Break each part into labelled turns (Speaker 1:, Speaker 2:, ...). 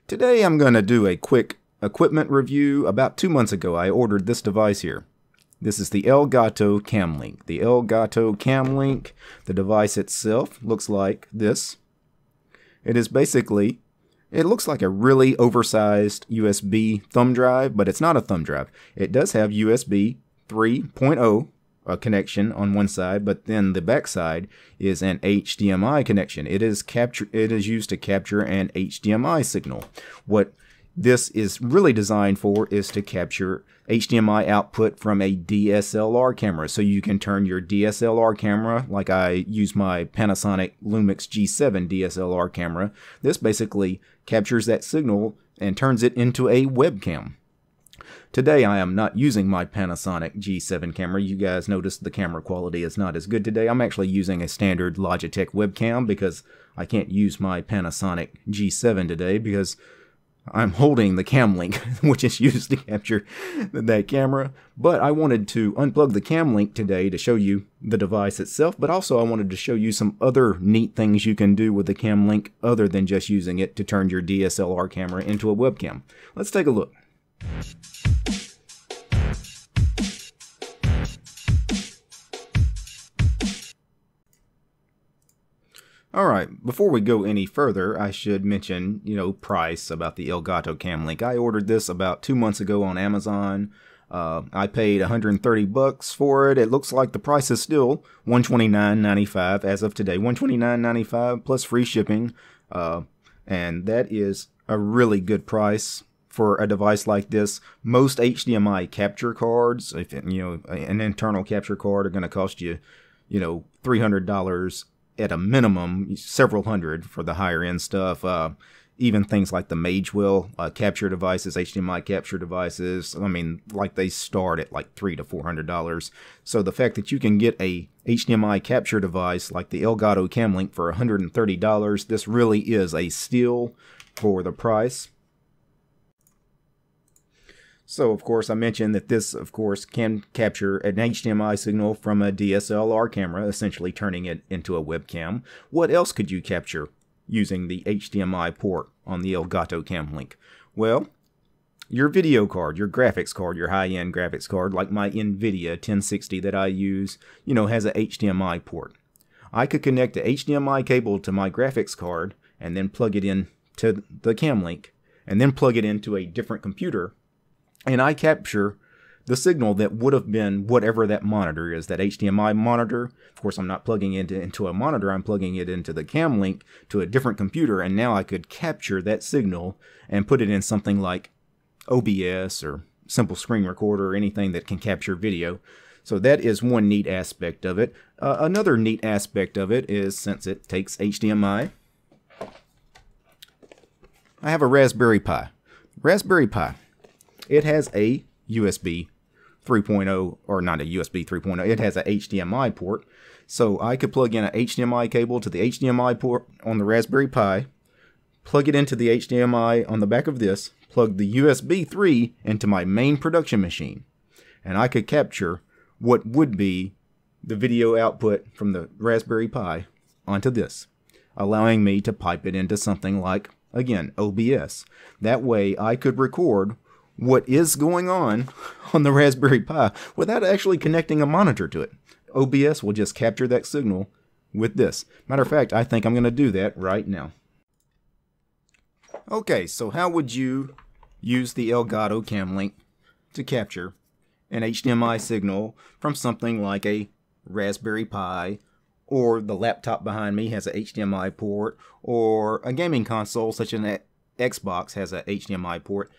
Speaker 1: Today I'm going to do a quick equipment review. About 2 months ago I ordered this device here. This is the Elgato Cam Link. The Elgato Cam Link, the device itself looks like this. It is basically, it looks like a really oversized USB thumb drive, but it's not a thumb drive. It does have USB 3.0 connection on one side, but then the back side is an HDMI connection. It is used to capture an HDMI signal. What this is really designed for is to capture HDMI output from a DSLR camera. So you can turn your DSLR camera, like I use my Panasonic Lumix G7 DSLR camera. This basically captures that signal and turns it into a webcam. Today I am not using my Panasonic G7 camera. You guys noticed the camera quality is not as good today. I'm actually using a standard Logitech webcam because I can't use my Panasonic G7 today because I'm holding the Cam Link, which is used to capture that camera. But I wanted to unplug the Cam Link today to show you the device itself, but also I wanted to show you some other neat things you can do with the Cam Link other than just using it to turn your DSLR camera into a webcam. Let's take a look. Alright, before we go any further, I should mention, price about the Elgato Cam Link. I ordered this about 2 months ago on Amazon. I paid $130 for it. It looks like the price is still $129.95 as of today. $129.95 plus free shipping. And that is a really good price for a device like this. Most HDMI capture cards, if an internal capture card, are going to cost you, $300 at a minimum, several hundred for the higher end stuff. Even things like the Magewell capture devices, HDMI capture devices, they start at like $300 to $400. So the fact that you can get a HDMI capture device like the Elgato Cam Link for $130, this really is a steal for the price. So, of course, I mentioned that this, of course, can capture an HDMI signal from a DSLR camera, essentially turning it into a webcam. What else could you capture using the HDMI port on the Elgato Cam Link? Well, your video card, your graphics card, your high-end graphics card, like my NVIDIA 1060 that I use, has a HDMI port. I could connect the HDMI cable to my graphics card and then plug it in to the Cam Link and then plug it into a different computer. And I capture the signal that would have been whatever that monitor is, that HDMI monitor. Of course, I'm not plugging it into a monitor. I'm plugging it into the Cam Link to a different computer. And now I could capture that signal and put it in something like OBS or Simple Screen Recorder or anything that can capture video. So that is one neat aspect of it. Another neat aspect of it is, since it takes HDMI, I have a Raspberry Pi. Raspberry Pi. It has a USB 3.0, or not a USB 3.0, it has a HDMI port. So I could plug in an HDMI cable to the HDMI port on the Raspberry Pi, plug it into the HDMI on the back of this, plug the USB 3 into my main production machine, and I could capture what would be the video output from the Raspberry Pi onto this, allowing me to pipe it into something like, again, OBS. That way I could record what is going on the Raspberry Pi without actually connecting a monitor to it. OBS will just capture that signal with this. Matter of fact, I think I'm going to do that right now. Okay, so how would you use the Elgato Cam Link to capture an HDMI signal from something like a Raspberry Pi, or the laptop behind me has a HDMI port, or a gaming console such as an Xbox has a HDMI port?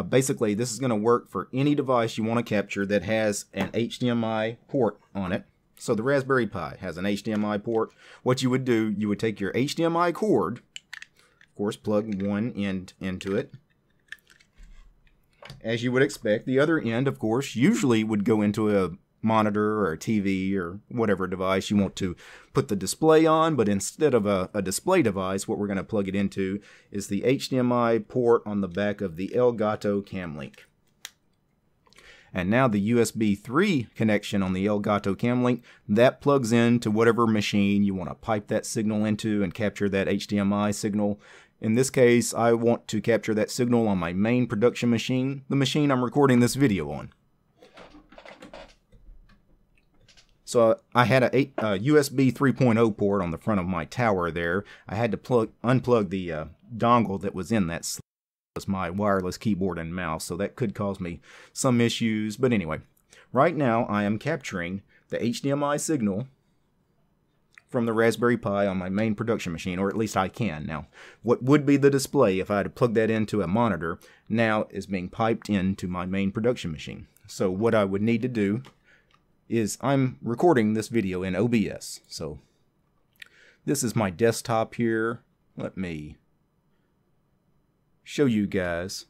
Speaker 1: Basically, this is going to work for any device you want to capture that has an HDMI port on it. So the Raspberry Pi has an HDMI port. What you would do, you would take your HDMI cord, of course, plug one end into it, as you would expect. The other end, of course, usually would go into a monitor or a TV or whatever device you want to put the display on, but instead of a display device, what we're going to plug it into is the HDMI port on the back of the Elgato Cam Link. And now the USB 3 connection on the Elgato Cam Link, that plugs into whatever machine you want to pipe that signal into and capture that HDMI signal. In this case, I want to capture that signal on my main production machine, the machine I'm recording this video on. So I had a USB 3.0 port on the front of my tower there. I had to unplug the dongle that was in that was my wireless keyboard and mouse, so that could cause me some issues. But anyway, right now I am capturing the HDMI signal from the Raspberry Pi on my main production machine, or at least I can. Now, what would be the display if I had to plug that into a monitor now is being piped into my main production machine. So what I would need to do is I'm recording this video in OBS. So this is my desktop here. Let me show you guys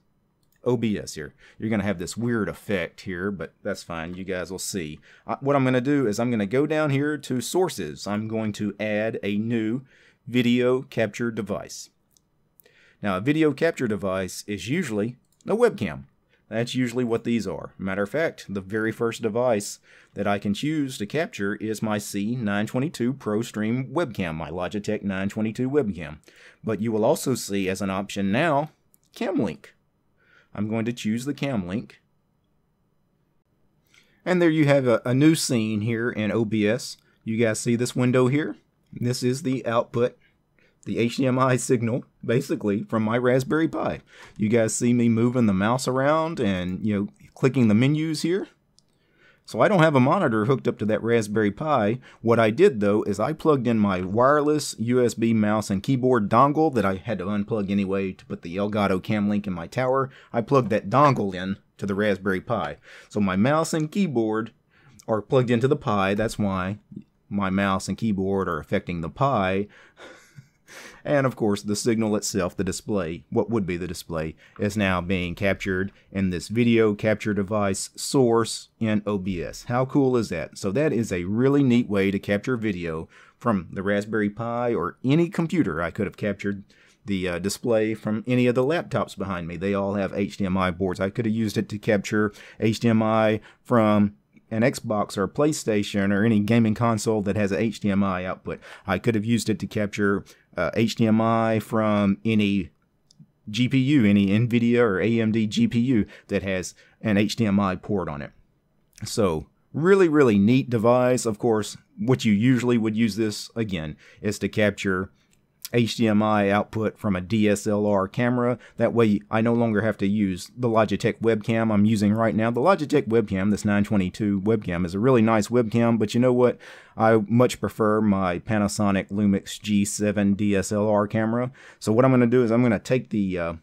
Speaker 1: OBS here. You're going to have this weird effect here, but that's fine. You guys will see. What I'm going to do is I'm going to go down here to sources. I'm going to add a new video capture device. Now, a video capture device is usually a webcam. That's usually what these are. Matter of fact, the very first device that I can choose to capture is my C922 ProStream webcam, my Logitech 922 webcam. But you will also see as an option now, Cam Link. I'm going to choose the Cam Link. And there you have a new scene here in OBS. You guys see this window here? This is the output, the HDMI signal, basically, from my Raspberry Pi. You guys see me moving the mouse around and, clicking the menus here. So I don't have a monitor hooked up to that Raspberry Pi. What I did, though, is I plugged in my wireless USB mouse and keyboard dongle that I had to unplug anyway to put the Elgato Cam Link in my tower. I plugged that dongle in to the Raspberry Pi. So my mouse and keyboard are plugged into the Pi. That's why my mouse and keyboard are affecting the Pi. And of course, the signal itself, the display, what would be the display, is now being captured in this video capture device source in OBS. How cool is that? So that is a really neat way to capture video from the Raspberry Pi or any computer. I could have captured the display from any of the laptops behind me. They all have HDMI boards. I could have used it to capture HDMI from an Xbox or a PlayStation or any gaming console that has an HDMI output. I could have used it to capture HDMI from any GPU, any NVIDIA or AMD GPU that has an HDMI port on it. So really, really neat device. Of course, what you usually would use this, again, is to capture HDMI output from a DSLR camera. That way I no longer have to use the Logitech webcam I'm using right now. The Logitech webcam, this 922 webcam, is a really nice webcam, but you know what? I much prefer my Panasonic Lumix G7 DSLR camera. So what I'm going to do is I'm going to take the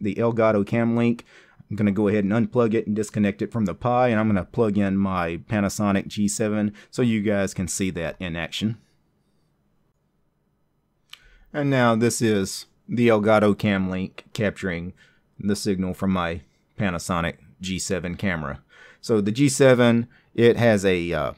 Speaker 1: Elgato Cam Link. I'm going to go ahead and unplug it and disconnect it from the Pi, and I'm going to plug in my Panasonic G7 so you guys can see that in action. And now this is the Elgato Cam Link capturing the signal from my Panasonic G7 camera. So the G7, it has a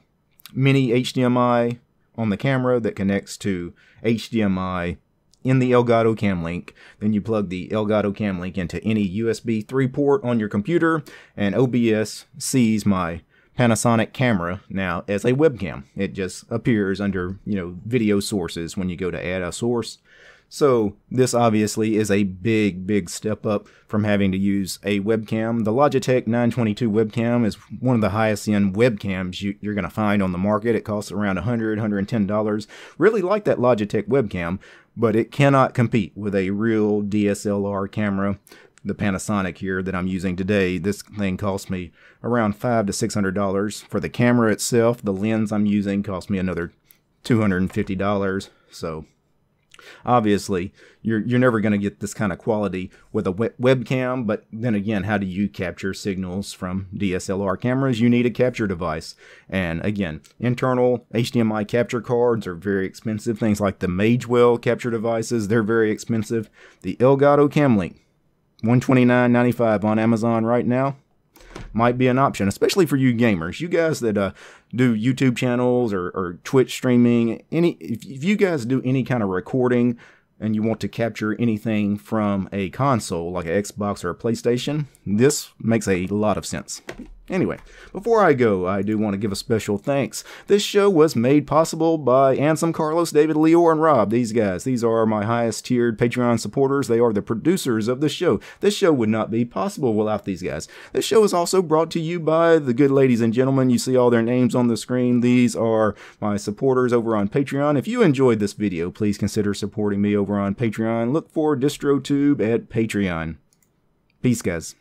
Speaker 1: mini HDMI on the camera that connects to HDMI in the Elgato Cam Link. Then you plug the Elgato Cam Link into any USB 3 port on your computer, and OBS sees my Panasonic camera now as a webcam. It just appears under, video sources when you go to add a source. So this obviously is a big step up from having to use a webcam. The Logitech 922 webcam is one of the highest end webcams you're going to find on the market. It costs around $100, $110. Really like that Logitech webcam, but it cannot compete with a real DSLR camera. The Panasonic here that I'm using today, this thing cost me around $500 to $600 for the camera itself. The lens I'm using cost me another $250. So obviously you're never going to get this kind of quality with a webcam. But then again, how do you capture signals from DSLR cameras? You need a capture device. And again, internal HDMI capture cards are very expensive. Things like the Magewell capture devices, they're very expensive. The Elgato Cam Link, $129.95 on Amazon right now, might be an option, especially for you gamers. You guys that do YouTube channels or Twitch streaming, if you guys do any kind of recording and you want to capture anything from a console like an Xbox or a PlayStation, this makes a lot of sense. Anyway, before I go, I do want to give a special thanks. This show was made possible by Ansem, Carlos, David, Leor, and Rob. These guys, these are my highest tiered Patreon supporters. They are the producers of the show. This show would not be possible without these guys. This show is also brought to you by the good ladies and gentlemen. You see all their names on the screen. These are my supporters over on Patreon. If you enjoyed this video, please consider supporting me over on Patreon. Look for DistroTube at Patreon. Peace, guys.